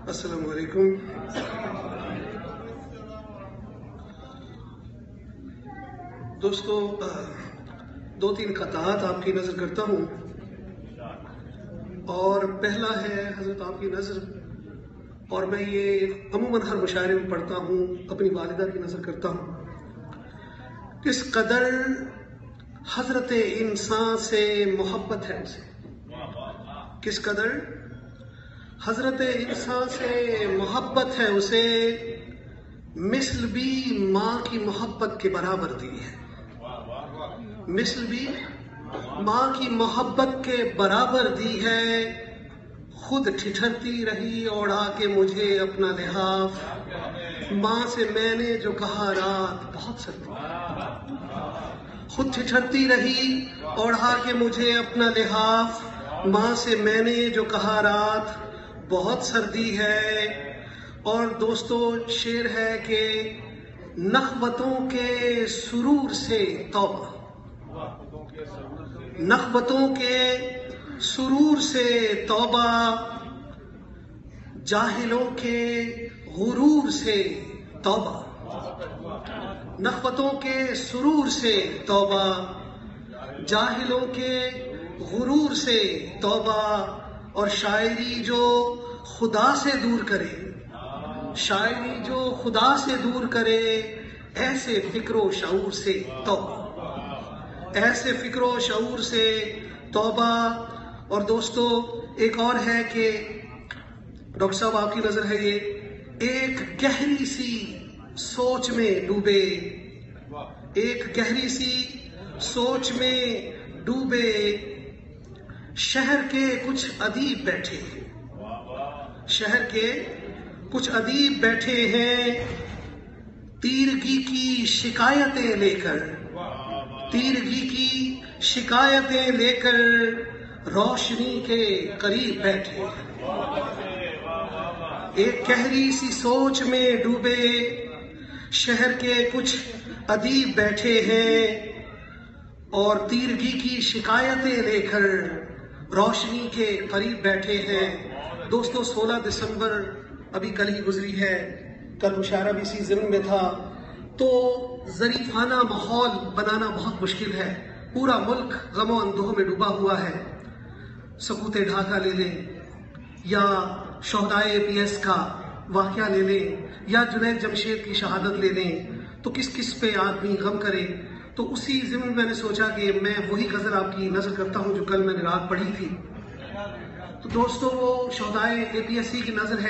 السلام علیکم۔ دوستو، دو تین قطعات آپ کی نظر کرتا ہوں، اور پہلا ہے حضرت آپ کی نظر، اور میں یہ عموماً ہر مشاعرے میں پڑھتا ہوں، اپنی والدہ کی نظر کرتا ہوں۔ کس قدر حضرت انسان سے محبت ہے اسے، کس قدر حضرت انسان سے محبت ہے اسے، مثل بھی ماں کی محبت کے برابر دی ہے، مثل بھی ماں کی محبت کے برابر دی ہے۔ خود ٹھٹھرتی رہی اوڑھا کے مجھے اپنا لحاف، ماں سے میں نے جو کہا رات بہت سردی، خود ٹھٹھرتی رہی اوڑھا کے مجھے اپنا لحاف، ماں سے میں نے جو کہا رات بہت سردی ہے۔ اور دوستو شعر ہے کہ نخوتوں کے سرور سے توبہ، نخوتوں کے سرور سے توبہ، جاہلوں کے غرور سے توبہ، نخوتوں کے سرور سے توبہ، جاہلوں کے غرور سے توبہ۔ اور شاعری جو خدا سے دور کرے، شاعری جو خدا سے دور کرے، ایسے فکر و شعور سے توبہ، ایسے فکر و شعور سے توبہ۔ اور دوستو ایک اور ہے کہ ڈاکٹر صاحب آپ کی نظر ہے یہ، ایک گہری سی سوچ میں ڈوبے، ایک گہری سی سوچ میں ڈوبے، شہر کے کچھ ادیب بیٹھے ہیں، شہر کے کچھ ادیب بیٹھے ہیں، تیرگی کی شکایتیں لے کر، تیرگی کی شکایتیں لے کر روشنی کے قریب بیٹھے ہیں، ایک گہری سی سوچ میں ڈوبے، شہر کے کچھ ادیب بیٹھے ہیں اور تیرگی کی شکایتیں لے کر روشنی کے قریب بیٹھے ہیں۔ دوستو 16 دسمبر ابھی کل ہی گزری ہے، کل مشاعرہ بھی اسی ضمن میں تھا، تو ظریفانہ ماحول بنانا بہت مشکل ہے، پورا ملک غم و اندوہ میں ڈوبا ہوا ہے۔ سقوط ڈھاکہ لے لیں، یا شہدائے پی ایس کا واقعہ لے لیں، یا جنید جمشید کی شہادت لے لیں، تو کس کس پہ آدمی غم کرے۔ تو اسی ضمن میں نے سوچا کہ میں وہی غزل آپ کی نظر کرتا ہوں جو کل میں نے رات پڑھی تھی۔ تو دوستو وہ شہدائے اے پی ایس سی کی نظر ہے۔